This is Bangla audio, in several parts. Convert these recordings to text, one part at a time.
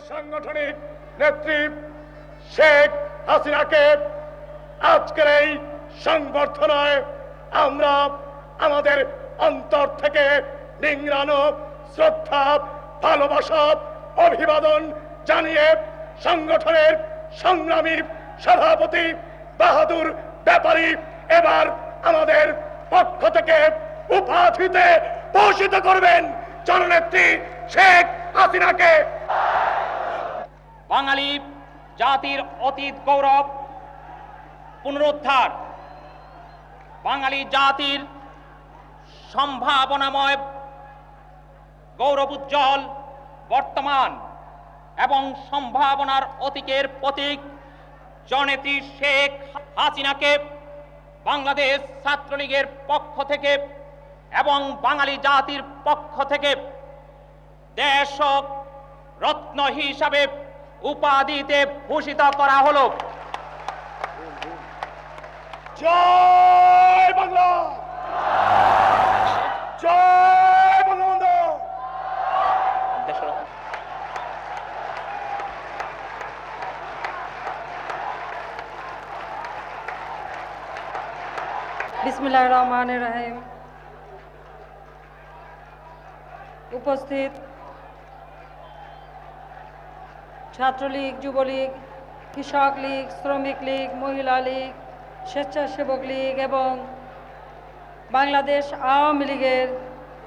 সাংগঠনিক নেত্রী শেখ হাসিনাকে আজকের এই সংবর্ধনায় আমরা আমাদের অন্তর থেকে নিংড়ানো শ্রদ্ধা, ভালোবাসা, অভিবাদন জানিয়ে সংগঠনের সংগ্রামী সভাপতি বাহাদুর ব্যাপারী এবার আমাদের পক্ষ থেকে উপাধিতে ভূষিত করবেন জননেত্রী শেখ হাসিনাকে। বাঙালি জাতির অতীত গৌরব পুনরুদ্ধার, বাঙালি জাতির সম্ভাবনাময় গৌরব উজ্জ্বল বর্তমান এবং সম্ভাবনার অতীতের প্রতীক জননেত্রী শেখ হাসিনাকে বাংলাদেশ ছাত্রলীগের পক্ষ থেকে এবং বাঙালি জাতির পক্ষ থেকে দেশ রত্ন হিসাবে উপাধিতে ভূষিত করা হলো। জয় বাংলা, জয় বঙ্গবন্ধু। বিসমিল্লাহির রহমানির রহিম। উপস্থিত ছাত্রলীগ, যুবলীগ, কৃষক লীগ, শ্রমিক লীগ, মহিলা লীগ, স্বেচ্ছাসেবক লীগ এবং বাংলাদেশ আওয়ামী লীগের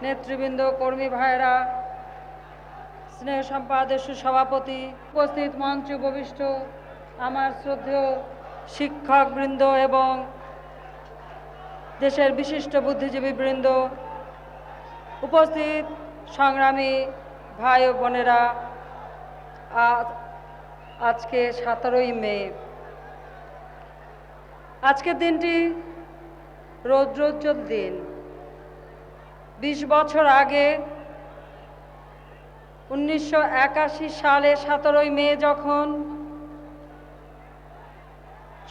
নেতৃবৃন্দ, কর্মী ভাইয়েরা, স্নেহ সম্পাদক সভাপতি, উপস্থিত মঞ্চে উপবিষ্ট আমার শ্রদ্ধেয় শিক্ষকবৃন্দ এবং দেশের বিশিষ্ট বুদ্ধিজীবী বৃন্দ, উপস্থিত সংগ্রামী ভাই ও বোনেরা, আজকে 17ই মে। আজকের দিনটি রৌদ্রোজ্জ্বল দিন। 20 বছর আগে 1981 সালে 17ই মে যখন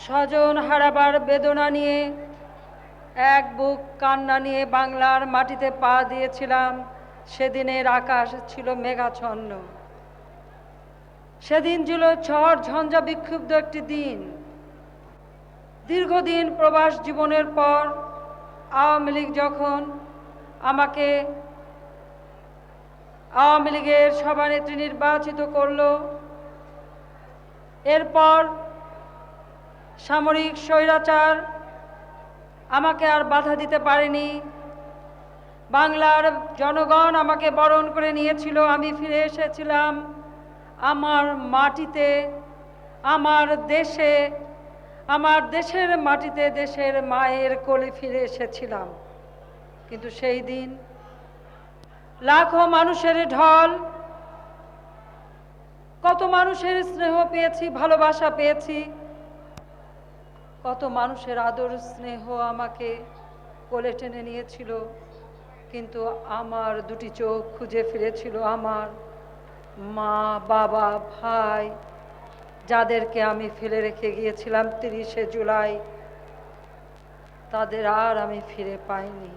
স্বজন হারাবার বেদনা নিয়ে, এক বুক কান্না নিয়ে বাংলার মাটিতে পা দিয়েছিলাম, সেদিনের আকাশ ছিল মেঘাচ্ছন্ন। সেদিন ছিল ঝড় ঝঞ্ঝা বিক্ষুব্ধ একটি দিন। দীর্ঘদিন প্রবাস জীবনের পর আওয়ামী লীগ যখন আমাকে আওয়ামী লীগের সভানেত্রী নির্বাচিত করল, এরপর সামরিক স্বৈরাচার আমাকে আর বাধা দিতে পারেনি। বাংলার জনগণ আমাকে বরণ করে নিয়েছিল। আমি ফিরে এসেছিলাম আমার মাটিতে, আমার দেশে, আমার দেশের মাটিতে, দেশের মায়ের কোলে ফিরে এসেছিলাম। কিন্তু সেই দিন লাখো মানুষের ঢল, কত মানুষের স্নেহ পেয়েছি, ভালোবাসা পেয়েছি, কত মানুষের আদর স্নেহ আমাকে কোলে টেনে নিয়েছিল। কিন্তু আমার দুটি চোখ খুঁজে ফিরেছিল আমার মা, বাবা, ভাই, যাদেরকে আমি ফেলে রেখে গিয়েছিলাম 30শে জুলাই। তাদের আর আমি ফিরে পাইনি।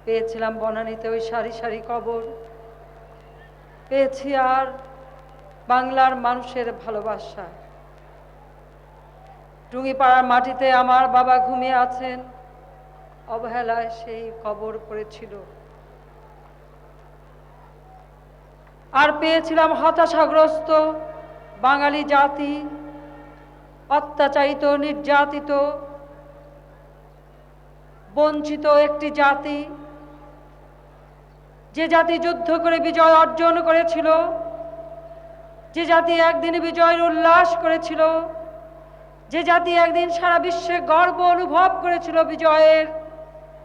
পেয়েছিলাম বনানীতে ওই সারি সারি কবর, পেয়েছি আর বাংলার মানুষের ভালোবাসা। টুঙ্গিপাড়ার মাটিতে আমার বাবা ঘুমিয়ে আছেন, অবহেলায় সেই কবর পড়েছিল। আর পেয়েছিলাম হতাশাগ্রস্ত বাঙালি জাতি, অত্যাচারিত, নির্যাতিত, বঞ্চিত একটি জাতি, যে জাতি যুদ্ধ করে বিজয় অর্জন করেছিল, যে জাতি একদিন বিজয়ের উল্লাস করেছিল, যে জাতি একদিন সারা বিশ্বে গর্ব অনুভব করেছিল বিজয়ের।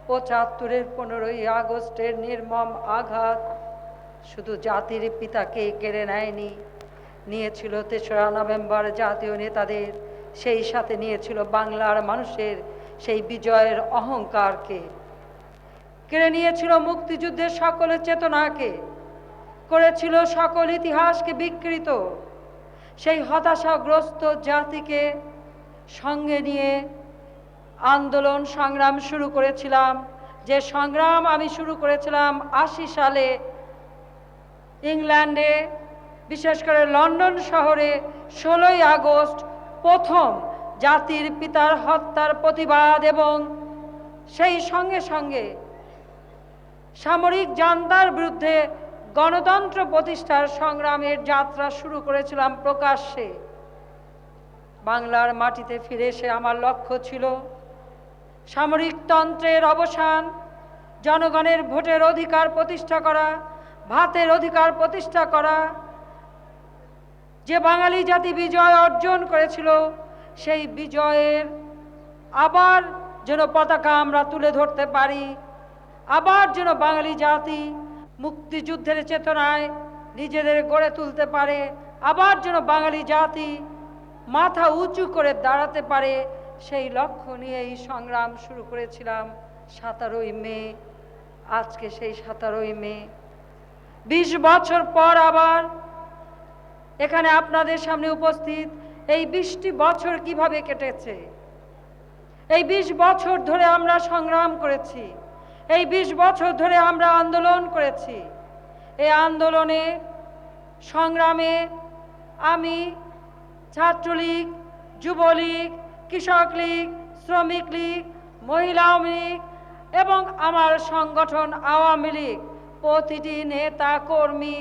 ৭৫-এর 15ই আগস্টের নির্মম আঘাত শুধু জাতির পিতাকে কেড়ে নেয়নি, নিয়েছিল ৩রা নভেম্বর জাতীয় নেতাদের, সেই সাথে নিয়েছিল বাংলার মানুষের সেই বিজয়ের অহংকারকে, কেড়ে নিয়েছিল মুক্তিযুদ্ধের সকল চেতনাকে, করেছিল সকল ইতিহাসকে বিকৃত। সেই হতাশাগ্রস্ত জাতিকে সঙ্গে নিয়ে আন্দোলন সংগ্রাম শুরু করেছিলাম। যে সংগ্রাম আমি শুরু করেছিলাম 80 সালে ইংল্যান্ডে বিশেষ করে লন্ডন শহরে 16ই আগস্ট প্রথম জাতির পিতার হত্যার প্রতিবাদ এবং সেই সঙ্গে সঙ্গে সামরিক জান্তার বিরুদ্ধে গণতন্ত্র প্রতিষ্ঠার সংগ্রামের যাত্রা শুরু করেছিলাম প্রকাশ্যে। বাংলার মাটিতে ফিরে এসে আমার লক্ষ্য ছিল সামরিকতন্ত্রের অবসান, জনগণের ভোটের অধিকার প্রতিষ্ঠা করা, ভাতের অধিকার প্রতিষ্ঠা করা। যে বাঙালি জাতি বিজয় অর্জন করেছিল সেই বিজয়ের আবার যেন পতাকা আমরা তুলে ধরতে পারি, আবার যেন বাঙালি জাতি মুক্তিযুদ্ধের চেতনায় নিজেদের গড়ে তুলতে পারে, আবার যেন বাঙালি জাতি মাথা উঁচু করে দাঁড়াতে পারে, সেই লক্ষ্য নিয়ে এই সংগ্রাম শুরু করেছিলাম 17ই মে। আজকে সেই 17ই মে 20 বছর পর আবার এখানে আপনাদের সামনে উপস্থিত। এই 20টি বছর কিভাবে কেটেছে, এই 20 বছর ধরে আমরা সংগ্রাম করেছি, এই 20 বছর ধরে আমরা আন্দোলন করেছি। এই আন্দোলনে সংগ্রামে আমি ছাত্রলীগ, যুবলীগ, কৃষক লীগ, শ্রমিক লীগ, মহিলা লীগ এবং আমার সংগঠন আওয়ামী লীগ, প্রতিটি নেতা কর্মী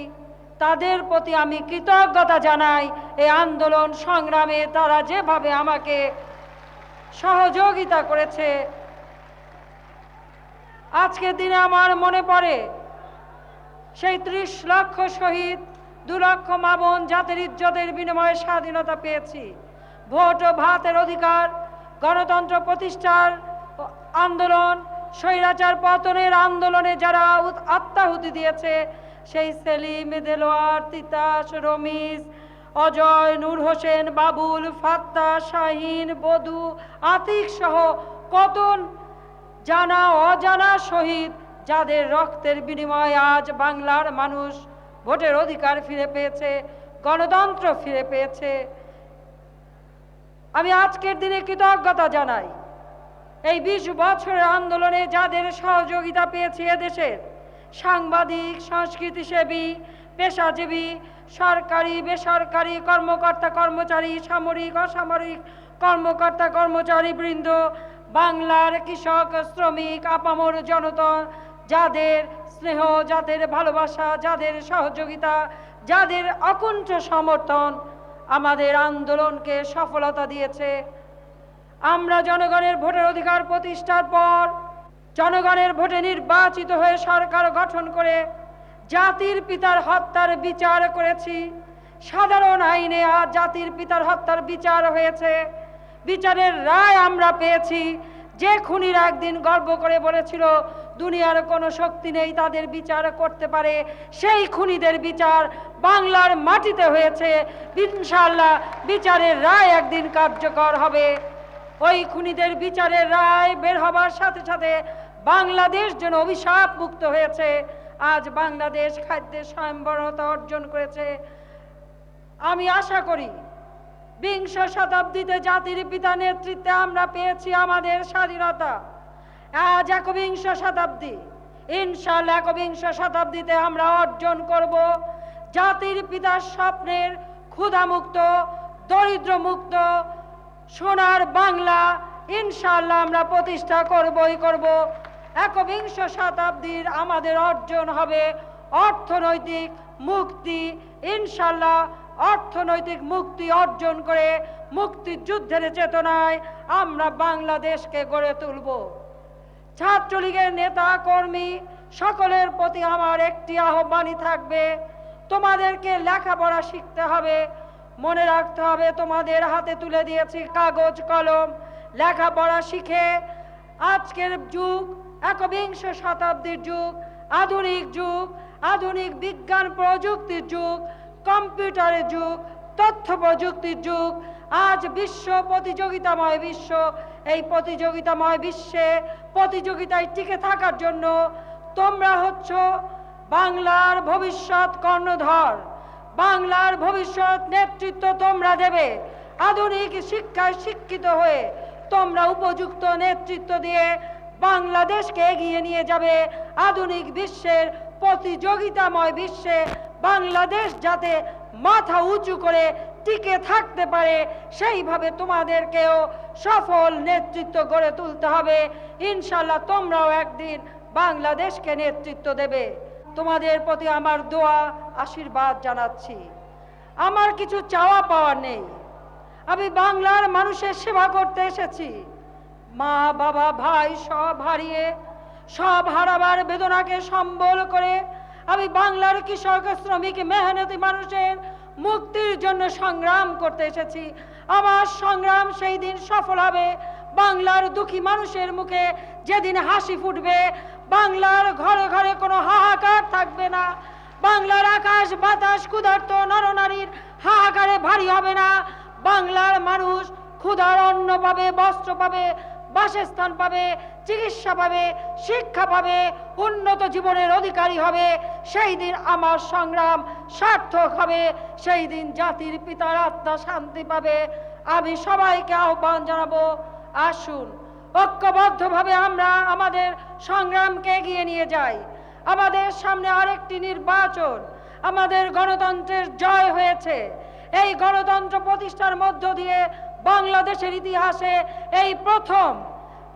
তাদের প্রতি আমি কৃতজ্ঞতা জানাই। এই আন্দোলন সংগ্রামে তারা যেভাবে আমাকে সহযোগিতা করেছে। আজকের দিনে আমার মনে পড়ে সেই 30 লক্ষ শহীদ, 2 লক্ষ মা বোন জাতির ইজ্জতের বিনিময়ে স্বাধীনতা পেয়েছি। ভোট ও ভাতের অধিকার, গণতন্ত্র প্রতিষ্ঠার আন্দোলন, স্বৈরাচার পতনের আন্দোলনে যারা আত্মাহুতি দিয়েছে, সেই সেলিম, দেলোয়ার, তিতাস, রমিজ, অজয়, নূর হোসেন, বাবুল, ফাত্তা, শাহিন, বধু, আতিক সহ কত জানা অজানা শহীদ, যাদের রক্তের বিনিময়ে আজ বাংলার মানুষ ভোটের অধিকার ফিরে পেয়েছে, গণতন্ত্র ফিরে পেয়েছে। আমি আজকের দিনে কৃতজ্ঞতা জানাই এই 20 বছরের আন্দোলনে যাদের সহযোগিতা পেয়েছি। এদেশের সাংবাদিক, সংস্কৃতিসেবী, পেশাজীবী, সরকারি বেসরকারি কর্মকর্তা কর্মচারী, সামরিক অসামরিক কর্মকর্তা কর্মচারী বৃন্দ, বাংলার কৃষক, শ্রমিক, আপামর জনতা, যাদের স্নেহ, যাদের ভালোবাসা, যাদের সহযোগিতা, যাদের অকুণ্ঠ সমর্থন আমাদের আন্দোলনকে সফলতা দিয়েছে। আমরা জনগণের ভোটের অধিকার প্রতিষ্ঠার পর জনগণের ভোটে নির্বাচিত হয়ে সরকার গঠন করে জাতির পিতার হত্যার বিচার করেছি। সাধারণ আইনে আজ জাতির পিতার হত্যার বিচার হয়েছে, বিচারের রায় আমরা পেয়েছি। যে খুনিরা একদিন গর্ব করে বলেছিল দুনিয়ার কোনো শক্তি নেই তাদের বিচার করতে পারে, সেই খুনিদের বিচার বাংলার মাটিতে হয়েছে। ইনশাআল্লাহ বিচারের রায় একদিন কার্যকর হবে। ওই খুনিদের বিচারের রায় বের হবার সাথে সাথে বাংলাদেশ যেন অভিশাপ মুক্ত হয়েছে। আজ বাংলাদেশ খাদ্যের স্বয়ংবরতা অর্জন করেছে। আমি আশা করি 20 শতাব্দীতে জাতির পিতা নেতৃত্বে আমরা পেয়েছি আমাদের স্বাধীনতা। আজ 21 শতাব্দী, ইনশাআল্লাহ 21 শতাব্দীতে আমরা অর্জন করব জাতির পিতার স্বপ্নের ক্ষুধামুক্ত, দরিদ্রমুক্ত সোনার বাংলা। ইনশাআল্লাহ আমরা প্রতিষ্ঠা করবই করব। 21 শতাব্দীর আমাদের অর্জন হবে অর্থনৈতিক মুক্তি। ইনশাআল্লাহ অর্থনৈতিক মুক্তি অর্জন করে মুক্তিযুদ্ধের চেতনায় আমরা বাংলাদেশকে গড়ে তুলব। ছাত্রলীগের নেতা কর্মী সকলের প্রতি আমার একটি আহ্বানই থাকবে, তোমাদেরকে লেখাপড়া শিখতে হবে। মনে রাখতে হবে তোমাদের হাতে তুলে দিয়েছি কাগজ কলম। লেখাপড়া শিখে আজকের যুগ 21 শতাব্দীর যুগ, আধুনিক যুগ, আধুনিক বিজ্ঞান প্রযুক্তির যুগ, কম্পিউটারের যুগ, তথ্য প্রযুক্তির যুগ। আজ বিশ্ব প্রতিযোগিতাময় বিশ্ব। এই প্রতিযোগিতাময় বিশ্বে প্রতিযোগিতায় টিকে থাকার জন্য তোমরা হচ্ছ বাংলার ভবিষ্যৎ কর্ণধর। বাংলার ভবিষ্যৎ নেতৃত্ব তোমরা দেবে। আধুনিক শিক্ষায় শিক্ষিত হয়ে তোমরা উপযুক্ত নেতৃত্ব দিয়ে বাংলাদেশকে এগিয়ে নিয়ে যাবে। আধুনিক বিশ্বের প্রতিযোগিতাময় বিশ্বে বাংলাদেশ যাতে মাথা উঁচু করে টিকে থাকতে পারে, সেইভাবে তোমাদেরকেও সফল নেতৃত্ব গড়ে তুলতে হবে। ইনশাআল্লাহ তোমরাও একদিন বাংলাদেশকে নেতৃত্ব দেবে। তোমাদের প্রতি আমার দোয়া আশীর্বাদ জানাচ্ছি। আমার কিছু চাওয়া পাওয়ার নেই। আমি বাংলার মানুষের সেবা করতে এসেছি। মা বাবা ভাই সব হারিয়ে, সব হারাবার বেদনাকে সম্বল করে আমি বাংলার কৃষক শ্রমিক মেহনতি মানুষের মুক্তির জন্য সংগ্রাম করতে এসেছি। আমার সংগ্রাম সেই দিন সফল হবে বাংলার দুঃখী মানুষের মুখে যেদিন হাসি ফুটবে, বাংলার ঘরে ঘরে কোনো হাহাকার থাকবে না, বাংলার আকাশ বাতাস ক্ষুধার্ত নরনারীর হাহাকারে ভারী হবে না, বাংলার মানুষ ক্ষুধার অন্ন পাবে, বস্ত্র পাবে, বাসস্থান পাবে, চিকিৎসা পাবে, শিক্ষা পাবে, উন্নত জীবনের অধিকারী হবে। সেই দিন আমার সংগ্রাম সার্থক হবে, সেই দিন জাতির পিতার আত্মা শান্তি পাবে। আমি সবাইকে আহ্বান জানাবো, আসুন ঐক্যবদ্ধভাবে আমরা আমাদের সংগ্রামকে এগিয়ে নিয়ে যাই। আমাদের সামনে আরেকটি নির্বাচন। আমাদের গণতন্ত্রের জয় হয়েছে। এই গণতন্ত্র প্রতিষ্ঠার মধ্য দিয়ে বাংলাদেশের ইতিহাসে এই প্রথম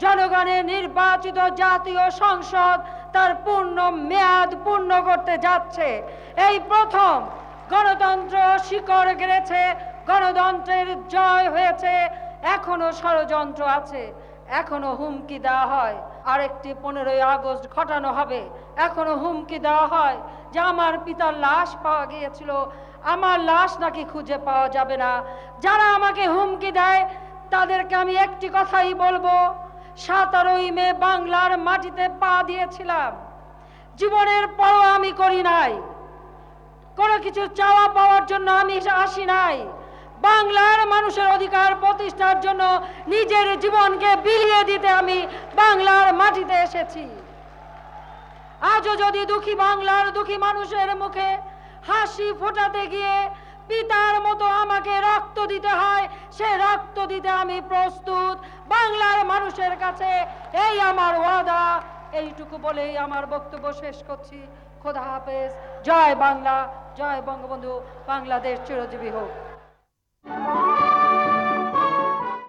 জনগণের নির্বাচিত জাতীয় সংসদ তার পূর্ণ মেয়াদ পূর্ণ করতে যাচ্ছে। এই প্রথম গণতন্ত্র শিকড় গেড়েছে, গণতন্ত্রের জয় হয়েছে। এখনো ষড়যন্ত্র আছে, এখনো হুমকি দেওয়া হয় আরেকটি 15ই আগস্ট ঘটানো হবে। এখনো হুমকি দেওয়া হয় যে আমার পিতার লাশ পাওয়া গিয়েছিল, আমার লাশ নাকি খুঁজে পাওয়া যাবে না। যারা আমাকে হুমকি দেয় তাদেরকে আমি একটি কথাই বলবো, 17ই মে বাংলার মাটিতে পা দিয়েছিলাম, জীবনের পরও আমি করি নাই। কোনো কিছু চাওয়া পাওয়ার জন্য আমি আসি নাই, বাংলার মানুষের অধিকার প্রতিষ্ঠার জন্য নিজের জীবনকে বিলিয়ে দিতে আমি বাংলার মাটিতে এসেছি। আজও যদি দুঃখী বাংলার দুঃখী মানুষের মুখে হাসি ফোটাতে গিয়ে পিতার মতো আমাকে রক্ত দিতে হয়, সে রক্ত দিতে আমি প্রস্তুত বাংলার মানুষের কাছে। এই আমার ওয়াদা। এইটুকু বলেই আমার বক্তব্য শেষ করছি। খোদা হাফেজ। জয় বাংলা, জয় বঙ্গবন্ধু। বাংলাদেশ চিরজীবী হোক।